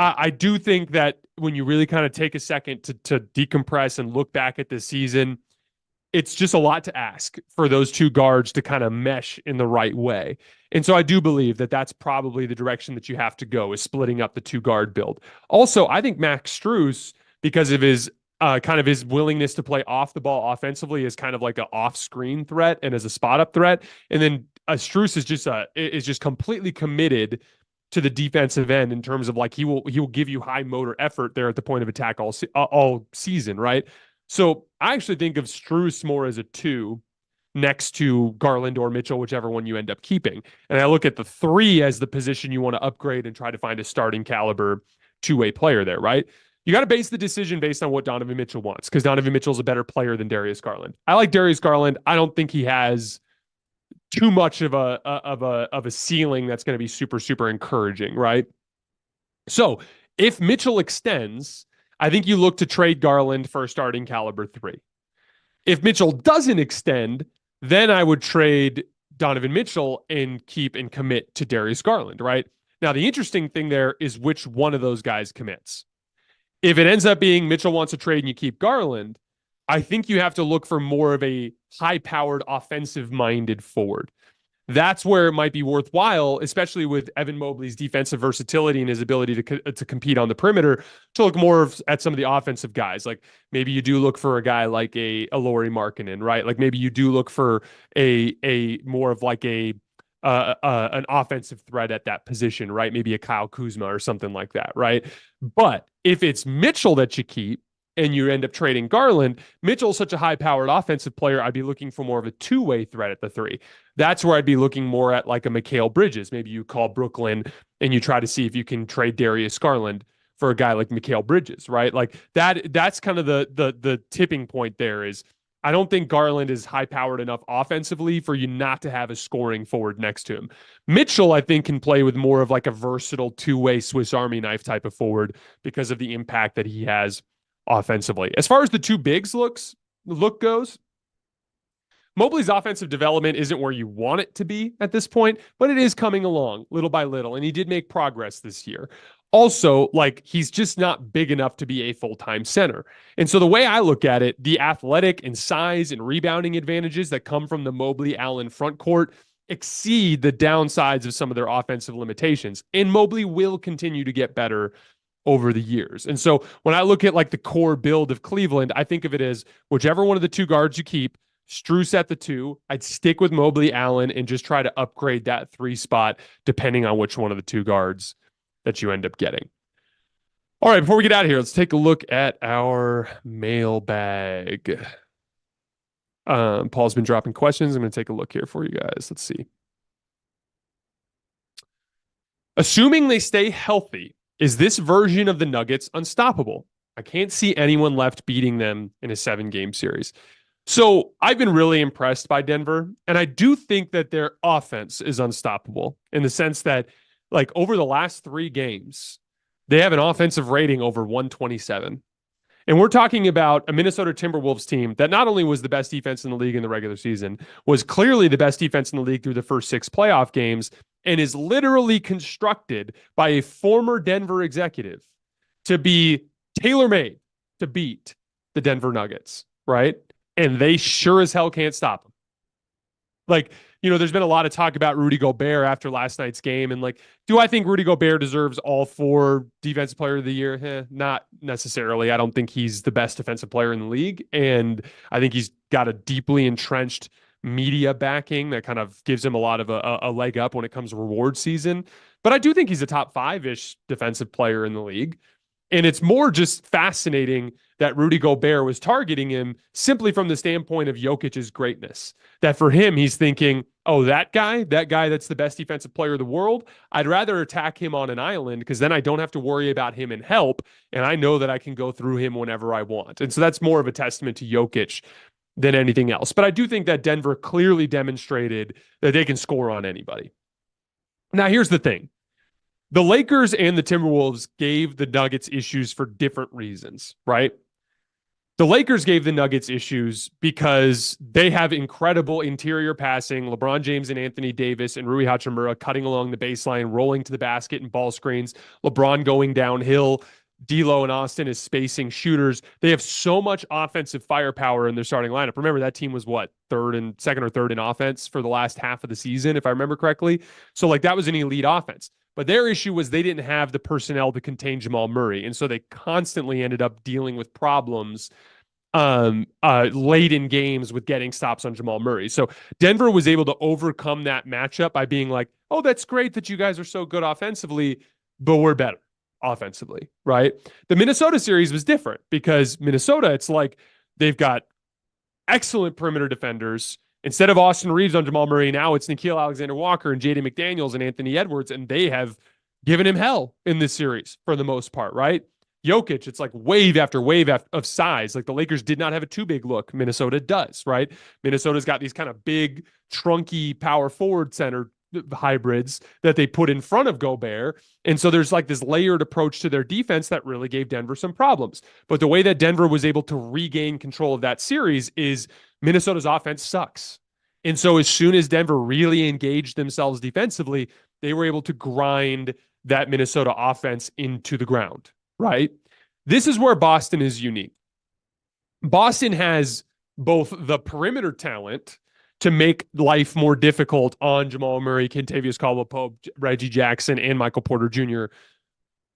I do think that when you really kind of take a second to decompress and look back at this season, it's just a lot to ask for those 2 guards to kind of mesh in the right way. And so I do believe that that's probably the direction that you have to go, is splitting up the 2-guard build. Also, I think Max Strus, because of his kind of his willingness to play off the ball offensively, is kind of like an off-screen threat and as a spot-up threat. And then Strus is just completely committed to the defensive end in terms of like he will give you high motor effort there at the point of attack all season, right? So I actually think of Strus more as a 2 next to Garland or Mitchell, whichever one you end up keeping. And I look at the 3 as the position you want to upgrade and try to find a starting caliber 2-way player there, right? You got to base the decision based on what Donovan Mitchell wants, because Donovan Mitchell's a better player than Darius Garland. I like Darius Garland. I don't think he has too much of a ceiling that's going to be super, super encouraging, right? So if Mitchell extends, I think you look to trade Garland for a starting caliber 3. If Mitchell doesn't extend, then I would trade Donovan Mitchell and keep and commit to Darius Garland, right? Now, the interesting thing there is which one of those guys commits. If it ends up being Mitchell wants a trade and you keep Garland, I think you have to look for more of a high-powered, offensive-minded forward. that's where it might be worthwhile, especially with Evan Mobley's defensive versatility and his ability to compete on the perimeter, to look more at some of the offensive guys. Like maybe you do look for a guy like a Lauri Markkanen, right? Like maybe you do look for a more of like an offensive threat at that position, right? Maybe a Kyle Kuzma or something like that, right? But if it's Mitchell that you keep and you end up trading Garland, Mitchell's such a high-powered offensive player, I'd be looking for more of a two-way threat at the three. That's where I'd be looking more at like a Mikal Bridges. Maybe you call Brooklyn and you try to see if you can trade Darius Garland for a guy like Mikal Bridges, right? Like that's kind of the tipping point there is I don't think Garland is high-powered enough offensively for you not to have a scoring forward next to him. Mitchell, I think, can play with more of like a versatile two-way Swiss Army knife type of forward because of the impact that he has offensively. As far as the two bigs look goes, Mobley's offensive development isn't where you want it to be at this point, but it is coming along little by little, and he did make progress this year. Also, like he's just not big enough to be a full-time center. And so the way I look at it, the athletic and size and rebounding advantages that come from the Mobley-Allen front court exceed the downsides of some of their offensive limitations. And Mobley will continue to get better over the years. And so when I look at like the core build of Cleveland, I think of it as whichever one of the two guards you keep, Strus at the two, I'd stick with Mobley Allen and just try to upgrade that three spot depending on which one of the two guards that you end up getting. All right, before we get out of here, let's take a look at our mailbag. Paul's been dropping questions. I'm going to take a look here for you guys. Let's see. Assuming they stay healthy, is this version of the Nuggets unstoppable? I can't see anyone left beating them in a 7-game series. So I've been really impressed by Denver, and I do think that their offense is unstoppable in the sense that, like, over the last 3 games, they have an offensive rating over 127. And we're talking about a Minnesota Timberwolves team that not only was the best defense in the league in the regular season, was clearly the best defense in the league through the first 6 playoff games, and is literally constructed by a former Denver executive to be tailor-made to beat the Denver Nuggets, right? And they sure as hell can't stop them. Like, you know, there's been a lot of talk about Rudy Gobert after last night's game. And like, do I think Rudy Gobert deserves all 4 defensive player of the year? Not necessarily. I don't think he's the best defensive player in the league. And I think he's got a deeply entrenched media backing that kind of gives him a lot of a leg up when it comes to reward season. But I do think he's a top 5-ish defensive player in the league. And it's more just fascinating that Rudy Gobert was targeting him simply from the standpoint of Jokic's greatness. That for him, he's thinking, oh, that guy that's the best defensive player in the world, I'd rather attack him on an island because then I don't have to worry about him in help, and I know that I can go through him whenever I want. And so that's more of a testament to Jokic than anything else. But I do think that Denver clearly demonstrated that they can score on anybody. Now, here's the thing. The Lakers and the Timberwolves gave the Nuggets issues for different reasons, right? The Lakers gave the Nuggets issues because they have incredible interior passing, LeBron James and Anthony Davis and Rui Hachimura cutting along the baseline, rolling to the basket and ball screens, LeBron going downhill, D'Lo and Austin is spacing shooters. They have so much offensive firepower in their starting lineup. Remember, that team was what, second or third in offense for the last half of the season, if I remember correctly. So like that was an elite offense. But their issue was they didn't have the personnel to contain Jamal Murray. And so they constantly ended up dealing with problems late in games with getting stops on Jamal Murray. So Denver was able to overcome that matchup by being like, oh, that's great that you guys are so good offensively, but we're better offensively, right? The Minnesota series was different because Minnesota, it's like they've got excellent perimeter defenders. Instead of Austin Reeves on Jamal Murray, now it's Nickeil Alexander-Walker and Jaden McDaniels and Anthony Edwards, and they have given him hell in this series for the most part, right? Jokic, it's like wave after wave of size. Like the Lakers did not have a too big look. Minnesota does, right? Minnesota's got these kind of big, trunky power forward center hybrids that they put in front of Gobert. And so there's like this layered approach to their defense that really gave Denver some problems. But the way that Denver was able to regain control of that series is Minnesota's offense sucks. And so as soon as Denver really engaged themselves defensively, they were able to grind that Minnesota offense into the ground, right? This is where Boston is unique. Boston has both the perimeter talent to make life more difficult on Jamal Murray, Kentavious Caldwell-Pope, Reggie Jackson, and Michael Porter Jr.,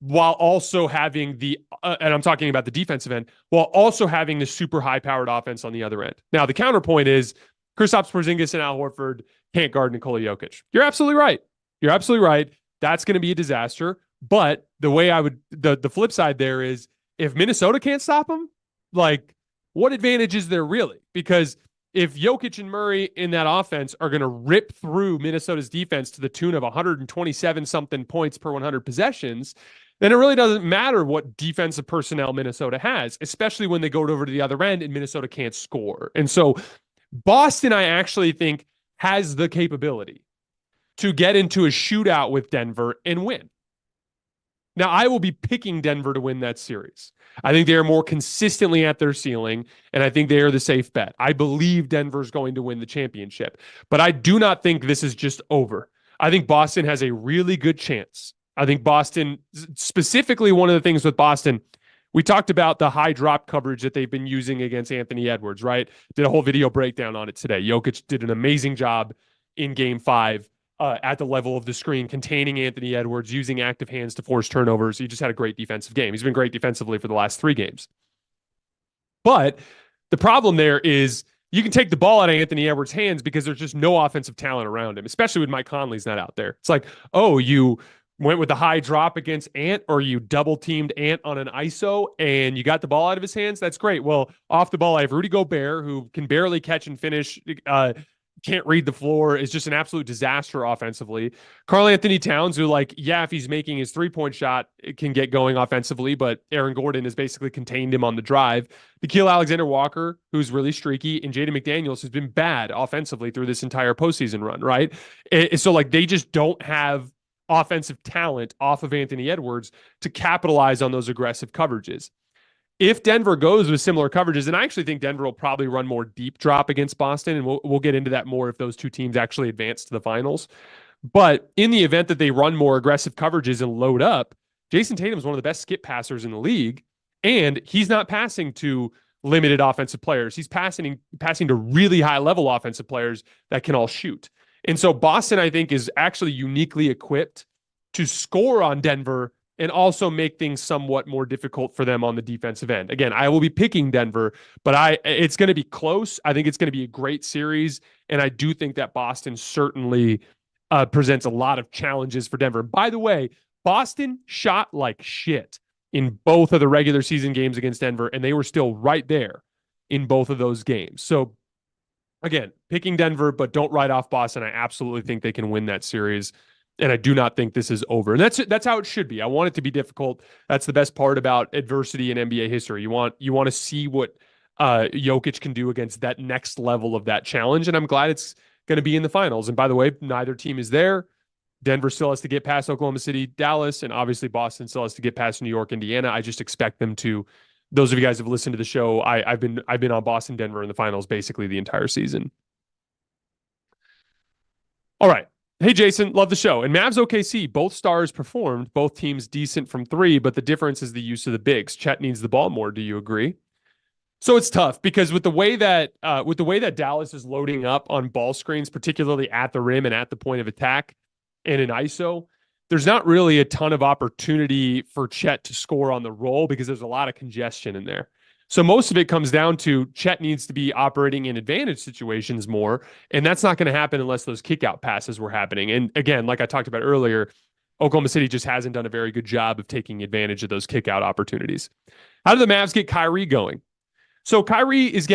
while also having and I'm talking about the defensive end, while also having the super high-powered offense on the other end. Now, the counterpoint is Kristaps Porzingis and Al Horford can't guard Nikola Jokic. You're absolutely right. You're absolutely right. That's going to be a disaster. But the way the flip side there is, if Minnesota can't stop them, like, what advantage is there really? Because if Jokic and Murray in that offense are going to rip through Minnesota's defense to the tune of 127-something points per 100 possessions, then it really doesn't matter what defensive personnel Minnesota has, especially when they go over to the other end and Minnesota can't score. And so Boston, I actually think, has the capability to get into a shootout with Denver and win. Now, I will be picking Denver to win that series. I think they are more consistently at their ceiling, and I think they are the safe bet. I believe Denver's going to win the championship, but I do not think this is just over. I think Boston has a really good chance. I think Boston, specifically one of the things with Boston, we talked about the high drop coverage that they've been using against Anthony Edwards, right? Did a whole video breakdown on it today. Jokic did an amazing job in Game 5. At the level of the screen, containing Anthony Edwards, using active hands to force turnovers. He just had a great defensive game. He's been great defensively for the last 3 games. But the problem there is you can take the ball out of Anthony Edwards' hands because there's just no offensive talent around him, especially when Mike Conley's not out there. It's like, oh, you went with the high drop against Ant, or you double-teamed Ant on an ISO and you got the ball out of his hands. That's great. Well, off the ball, I have Rudy Gobert, who can barely catch and finish, can't read the floor, is just an absolute disaster offensively. Karl Anthony Towns, who, like, yeah, if he's making his 3-point shot, it can get going offensively, but Aaron Gordon has basically contained him on the drive. Nickeil Alexander-Walker, who's really streaky, and Jaden McDaniels, who's been bad offensively through this entire postseason run, right? So, like, they just don't have offensive talent off of Anthony Edwards to capitalize on those aggressive coverages. If Denver goes with similar coverages, and I actually think Denver will probably run more deep drop against Boston, and we'll get into that more if those two teams actually advance to the finals. But in the event that they run more aggressive coverages and load up, Jayson Tatum is one of the best skip passers in the league, and he's not passing to limited offensive players. He's passing to really high-level offensive players that can all shoot. And so Boston, I think, is actually uniquely equipped to score on Denver and also make things somewhat more difficult for them on the defensive end. Again, I will be picking Denver, but it's going to be close. I think it's going to be a great series, and I do think that Boston certainly presents a lot of challenges for Denver. By the way, Boston shot like shit in both of the regular season games against Denver, and they were still right there in both of those games. So, again, picking Denver, but don't write off Boston. I absolutely think they can win that series. And I do not think this is over. And that's how it should be. I want it to be difficult. That's the best part about adversity in NBA history. You want to see what Jokic can do against that next level of that challenge. And I'm glad it's going to be in the finals. And by the way, neither team is there. Denver still has to get past Oklahoma City, Dallas, and obviously Boston still has to get past New York, Indiana. I just expect them to. Those of you guys who have listened to the show, I've been on Boston, Denver in the finals basically the entire season. All right. Hey, Jason, love the show. And Mavs OKC, both stars performed, both teams decent from 3, but the difference is the use of the bigs. Chet needs the ball more. Do you agree? So it's tough because with the way that Dallas is loading up on ball screens, particularly at the rim and at the point of attack and in ISO, there's not really a ton of opportunity for Chet to score on the roll because there's a lot of congestion in there. So most of it comes down to Chet needs to be operating in advantage situations more, and that's not going to happen unless those kick-out passes were happening. And again, like I talked about earlier, Oklahoma City just hasn't done a very good job of taking advantage of those kick-out opportunities. How do the Mavs get Kyrie going? So Kyrie is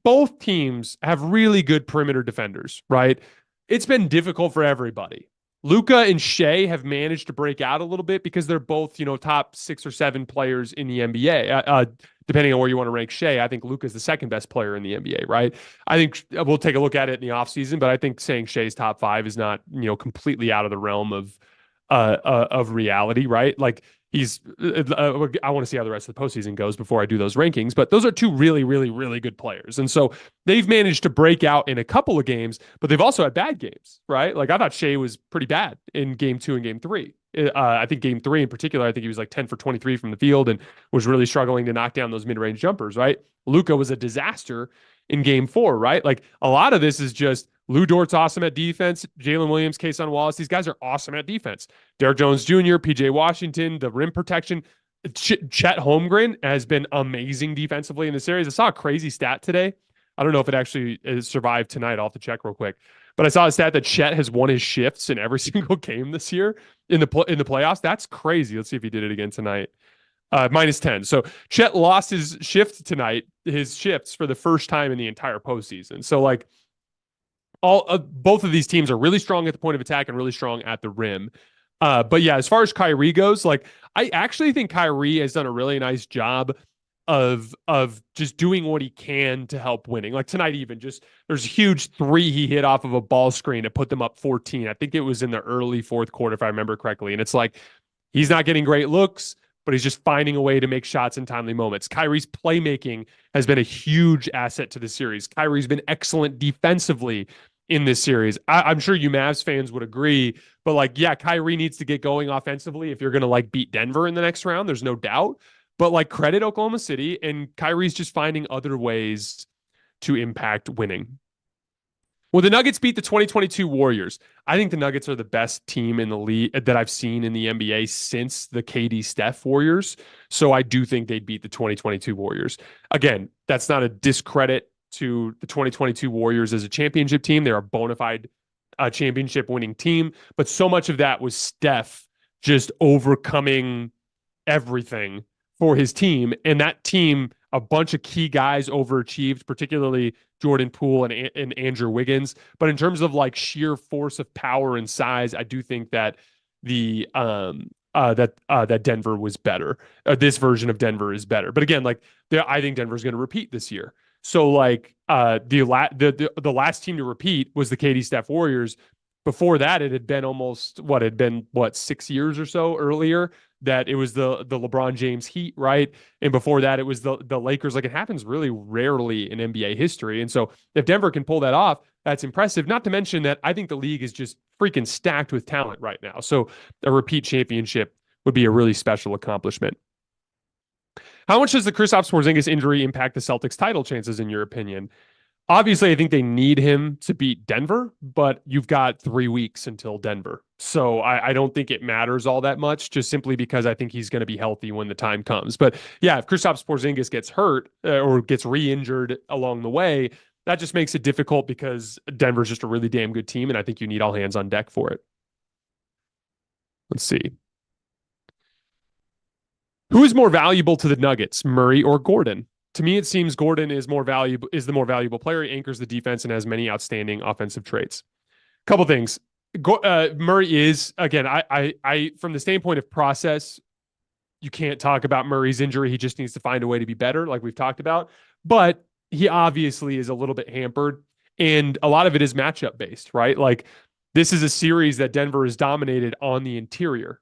both teams have really good perimeter defenders, right? It's been difficult for everybody. Luka and Shai have managed to break out a little bit because they're both, top 6 or 7 players in the NBA. Depending on where you want to rank Shai, I think Luka's the second best player in the NBA, right? I think we'll take a look at it in the offseason, but I think saying Shai's top 5 is not, completely out of the realm of reality, right? Like he's, I want to see how the rest of the postseason goes before I do those rankings, but those are 2 really, really, really good players. And so they've managed to break out in a couple of games, but they've also had bad games, right? Like I thought Shai was pretty bad in game 2 and game 3. I think game 3 in particular, I think he was like 10 for 23 from the field and was really struggling to knock down those mid-range jumpers, right? Luka was a disaster in game 4, right? Like a lot of this is just Lou Dort's awesome at defense. Jalen Williams, Kason Wallace, these guys are awesome at defense. Derrick Jones Jr., PJ Washington, the rim protection. Chet Holmgren has been amazing defensively in the series. I saw a crazy stat today. I don't know if it actually survived tonight. I'll have to check real quick. But I saw a stat that Chet has won his shifts in every single game this year in the playoffs. That's crazy. Let's see if he did it again tonight. -10. So Chet lost his shift tonight, his shifts for the first time in the entire postseason. So like both of these teams are really strong at the point of attack and really strong at the rim. But yeah, as far as Kyrie goes, like I actually think Kyrie has done a really nice job of just doing what he can to help winning. Like tonight, even just there's a huge 3 he hit off of a ball screen to put them up 14. I think it was in the early fourth quarter, if I remember correctly. And it's like he's not getting great looks, but he's just finding a way to make shots in timely moments. Kyrie's playmaking has been a huge asset to the series. Kyrie's been excellent defensively in this series. I'm sure you Mavs fans would agree, but like, yeah, Kyrie needs to get going offensively if you're going to like beat Denver in the next round. There's no doubt. But like credit Oklahoma City, and Kyrie's just finding other ways to impact winning. Well, the Nuggets beat the 2022 Warriors. I think the Nuggets are the best team in the league that I've seen in the NBA since the KD Steph Warriors. So I do think they'd beat the 2022 Warriors. Again, that's not a discredit to the 2022 Warriors as a championship team. They're a bona fide championship winning team. But so much of that was Steph just overcoming everything for his team. And that team, a bunch of key guys overachieved, particularly Jordan Poole and Andrew Wiggins. But in terms of like sheer force of power and size, I do think that that Denver was better. This version of Denver is better. But again, like I think Denver's going to repeat this year. So like the last team to repeat was the KD Steph Warriors. Before that, it had been almost 6 years or so earlier that it was the LeBron James Heat, right? And before that, it was the Lakers. Like it happens really rarely in NBA history. And so if Denver can pull that off, that's impressive. Not to mention that I think the league is just freaking stacked with talent right now. So a repeat championship would be a really special accomplishment. How much does the Kristaps Porzingis injury impact the Celtics title chances, in your opinion? Obviously, I think they need him to beat Denver, but you've got 3 weeks until Denver. So I don't think it matters all that much, just simply because I think he's going to be healthy when the time comes. But yeah, if Kristaps Porzingis gets hurt or gets re-injured along the way, that just makes it difficult because Denver's just a really damn good team, and I think you need all hands on deck for it. Let's see. Who is more valuable to the Nuggets, Murray or Gordon? To me, it seems Gordon is the more valuable player. He anchors the defense and has many outstanding offensive traits. Couple things. Murray is, again, I from the standpoint of process, you can't talk about Murray's injury. He just needs to find a way to be better, like we've talked about. But he obviously is a little bit hampered, and a lot of it is matchup based, right? Like this is a series that Denver has dominated on the interior.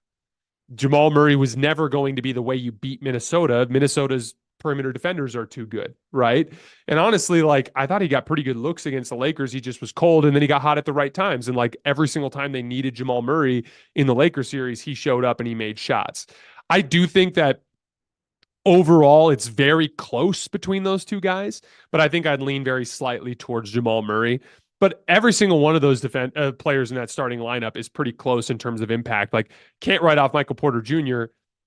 Jamal Murray was never going to be the way you beat Minnesota. Minnesota's perimeter defenders are too good, right? And honestly, like I thought he got pretty good looks against the Lakers. He just was cold, and then he got hot at the right times. And like every single time they needed Jamal Murray in the Lakers series, he showed up and he made shots. I do think that overall it's very close between those two guys, but I think I'd lean very slightly towards Jamal Murray. But every single one of those players in that starting lineup is pretty close in terms of impact. Like, can't write off Michael Porter Jr.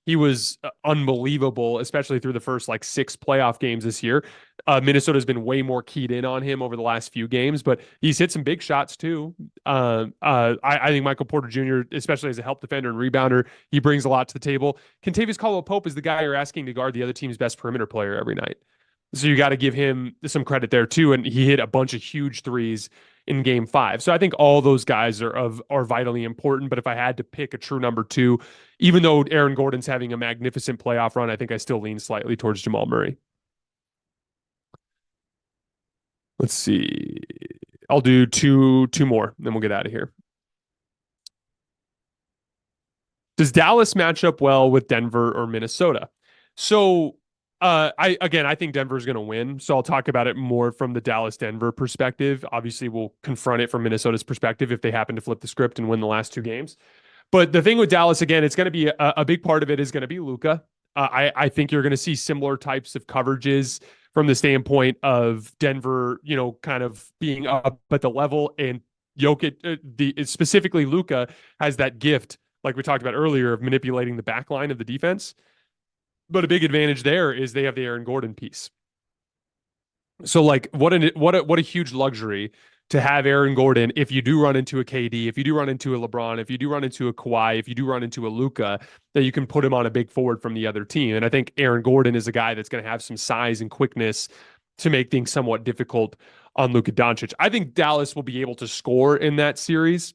He was unbelievable, especially through the first 6 playoff games this year. Minnesota's been way more keyed in on him over the last few games, but he's hit some big shots too. I think Michael Porter Jr., especially as a help defender and rebounder, he brings a lot to the table. Kentavious Caldwell-Pope is the guy you're asking to guard the other team's best perimeter player every night. So you got to give him some credit there too. And he hit a bunch of huge threes in game 5. So I think all those guys are vitally important. But if I had to pick a true number 2, even though Aaron Gordon's having a magnificent playoff run, I think I still lean slightly towards Jamal Murray. Let's see. I'll do two more, then we'll get out of here. Does Dallas match up well with Denver or Minnesota? So I think Denver's going to win. So I'll talk about it more from the Dallas-Denver perspective. Obviously, we'll confront it from Minnesota's perspective if they happen to flip the script and win the last 2 games. But the thing with Dallas, again, it's going to be a big part of it is going to be Luka. I think you're going to see similar types of coverages from the standpoint of Denver, kind of being up at the level, and Jokic, specifically Luka, has that gift, like we talked about earlier, of manipulating the back line of the defense. But a big advantage there is they have the Aaron Gordon piece. So like what a huge luxury to have Aaron Gordon if you do run into a KD, if you do run into a LeBron, if you do run into a Kawhi, if you do run into a Luka, that you can put him on a big forward from the other team. And I think Aaron Gordon is a guy that's going to have some size and quickness to make things somewhat difficult on Luka Doncic. I think Dallas will be able to score in that series.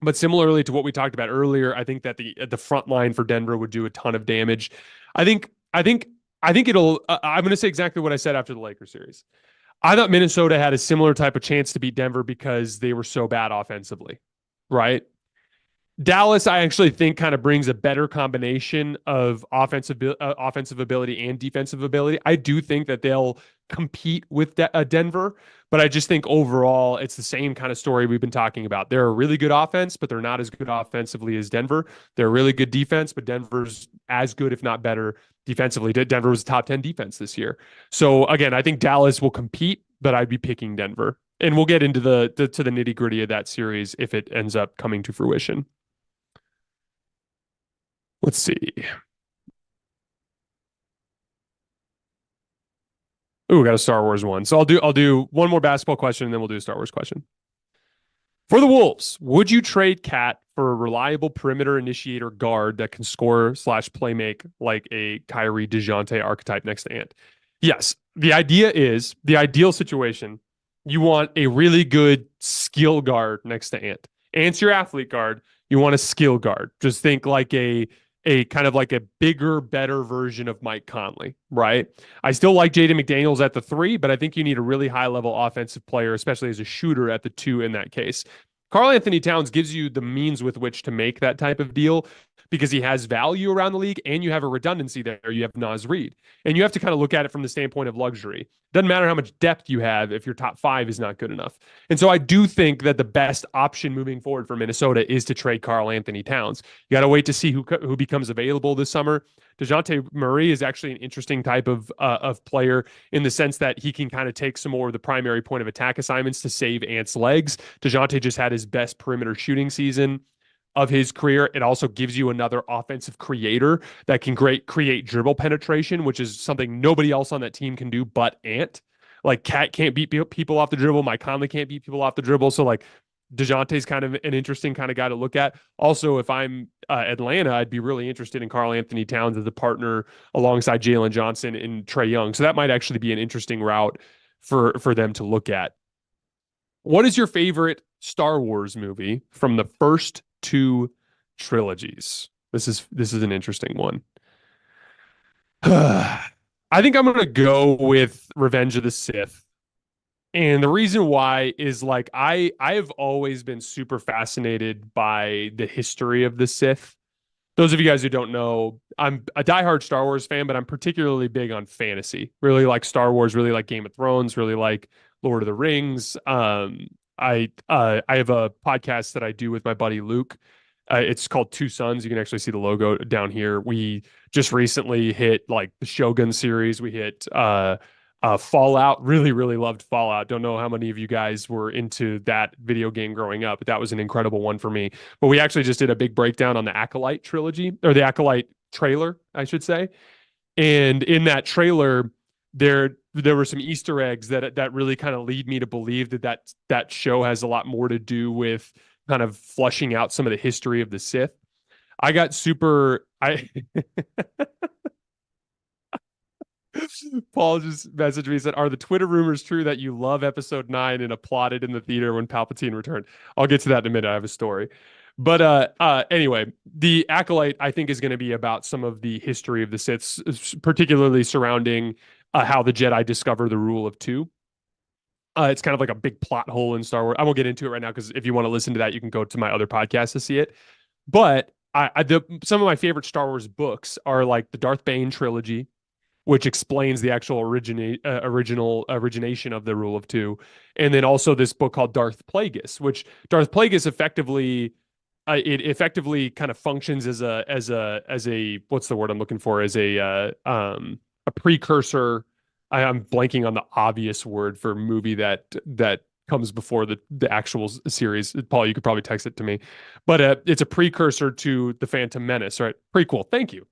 But similarly to what we talked about earlier, I think that the front line for Denver would do a ton of damage. I think it'll. I'm going to say exactly what I said after the Lakers series. I thought Minnesota had a similar type of chance to beat Denver because they were so bad offensively, right? Dallas, I actually think, kind of brings a better combination of offensive ability and defensive ability. I do think that they'll compete with Denver, but I just think overall it's the same kind of story we've been talking about. They're a really good offense, but they're not as good offensively as Denver. They're a really good defense, but Denver's as good, if not better, defensively. Denver was a top 10 defense this year. So again, I think Dallas will compete, but I'd be picking Denver. And we'll get into the nitty gritty of that series if it ends up coming to fruition. Let's see. Ooh, we got a Star Wars one. So I'll do one more basketball question, and then we'll do a Star Wars question. For the Wolves, would you trade Cat for a reliable perimeter initiator guard that can score / playmake like a Kyrie DeJounte archetype next to Ant? Yes. The idea is, the ideal situation, you want a really good skill guard next to Ant. Ant's your athlete guard. You want a skill guard. Just think like a kind of like a bigger, better version of Mike Conley, right? I still like Jaden McDaniels at the 3, but I think you need a really high-level offensive player, especially as a shooter at the 2 in that case. Karl Anthony Towns gives you the means with which to make that type of deal because he has value around the league and you have a redundancy there. You have Naz Reid. And you have to kind of look at it from the standpoint of luxury. Doesn't matter how much depth you have if your top 5 is not good enough. And so I do think that the best option moving forward for Minnesota is to trade Karl Anthony Towns. You got to wait to see who becomes available this summer. DeJounte Murray is actually an interesting type of player in the sense that he can kind of take some more of the primary point of attack assignments to save Ant's legs. DeJounte just had his best perimeter shooting season of his career. It also gives you another offensive creator that can create dribble penetration, which is something nobody else on that team can do but Ant. Like Cat can't beat people off the dribble. Mike Conley can't beat people off the dribble. So like DeJounte's kind of an interesting kind of guy to look at. Also, if I'm Atlanta, I'd be really interested in Karl Anthony Towns as a partner alongside Jalen Johnson and Trae Young. So that might actually be an interesting route for them to look at. What is your favorite Star Wars movie from the first 2 trilogies? This is an interesting one. I think I'm going to go with Revenge of the Sith. And the reason why is like I have always been super fascinated by the history of the Sith. Those of you guys who don't know, I'm a diehard Star Wars fan, but I'm particularly big on fantasy. Really like Star Wars, really like Game of Thrones, really like Lord of the Rings. I have a podcast that I do with my buddy Luke. It's called Two Sons. You can actually see the logo down here. We just recently hit like the Shogun series. We hit Fallout. Really, really loved Fallout. Don't know how many of you guys were into that video game growing up, but that was an incredible one for me. But we actually just did a big breakdown on the Acolyte trilogy, or the Acolyte trailer, I should say. And in that trailer, there were some Easter eggs that really kind of lead me to believe that show has a lot more to do with kind of flushing out some of the history of the Sith. I got super Paul just messaged me, said, "Are the Twitter rumors true that you love episode 9 and applauded in the theater when Palpatine returned?" I'll get to that in a minute. I have a story. But anyway, the Acolyte, I think, is going to be about some of the history of the Siths, particularly surrounding how the Jedi discover the rule of 2. It's kind of like a big plot hole in Star Wars. I won't get into it right now because if you want to listen to that, you can go to my other podcast to see it. But some of my favorite Star Wars books are like the Darth Bane trilogy, which explains the actual origination of the rule of 2, and then also this book called Darth Plagueis, which Darth Plagueis effectively kind of functions as a what's the word I'm looking for, as a precursor I'm blanking on the obvious word for movie that comes before the actual series. Paul, you could probably text it to me, but it's a precursor to the Phantom Menace, right? Prequel. Thank you.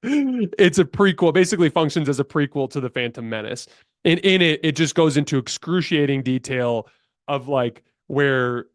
It's a prequel, basically functions as a prequel to the Phantom Menace. And in it, it just goes into excruciating detail of like where,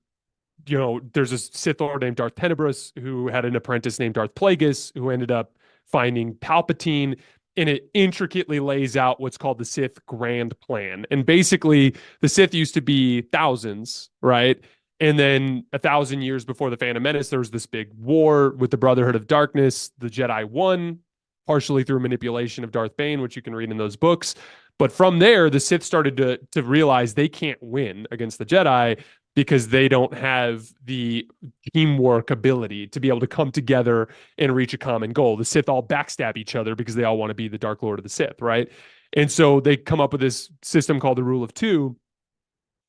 there's a Sith Lord named Darth Tenebris who had an apprentice named Darth Plagueis who ended up finding Palpatine. And it intricately lays out what's called the Sith Grand Plan. And basically, the Sith used to be thousands, right? And then 1,000 years before the Phantom Menace, there was this big war with the Brotherhood of Darkness. The Jedi won, partially through manipulation of Darth Bane, which you can read in those books. But from there, the Sith started to realize they can't win against the Jedi because they don't have the teamwork ability to be able to come together and reach a common goal. The Sith all backstab each other because they all want to be the Dark Lord of the Sith, right? And so they come up with this system called the Rule of Two,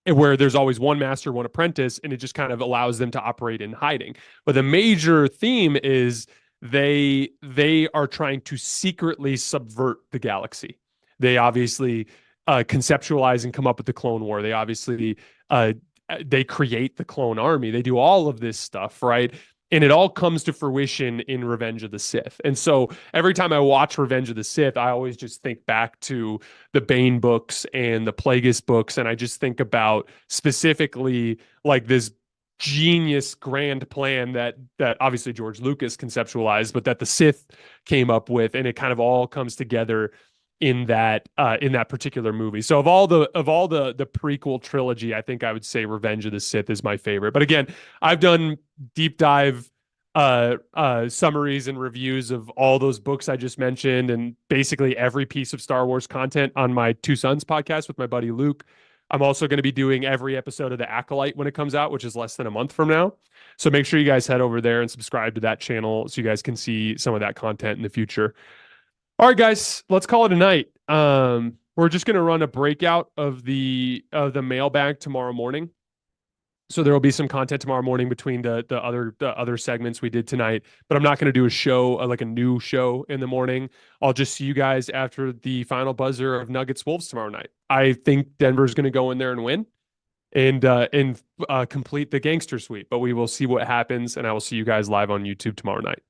where there's always one master, one apprentice, and it just kind of allows them to operate in hiding. But the major theme is they are trying to secretly subvert the galaxy. They obviously conceptualize and come up with the Clone War. They obviously they create the clone army. They do all of this stuff, right? And it all comes to fruition in Revenge of the Sith. And so every time I watch Revenge of the Sith, I always just think back to the Bane books and the Plagueis books. And I just think about specifically like this genius grand plan that obviously George Lucas conceptualized, but that the Sith came up with. And it kind of all comes together in that particular movie. So of all the prequel trilogy, I think I would say Revenge of the Sith is my favorite. But again, I've done deep dive summaries and reviews of all those books I just mentioned and basically every piece of Star Wars content on my Two Sons podcast with my buddy Luke. I'm also going to be doing every episode of The Acolyte when it comes out, which is less than a month from now. So make sure you guys head over there and subscribe to that channel so you guys can see some of that content in the future. All right, guys, let's call it a night. We're just going to run a breakout of the mailbag tomorrow morning. So there will be some content tomorrow morning between the other segments we did tonight, but I'm not going to do a show, like a new show in the morning. I'll just see you guys after the final buzzer of Nuggets Wolves tomorrow night. I think Denver's going to go in there and win and complete the gangster sweep, but we will see what happens. And I will see you guys live on YouTube tomorrow night.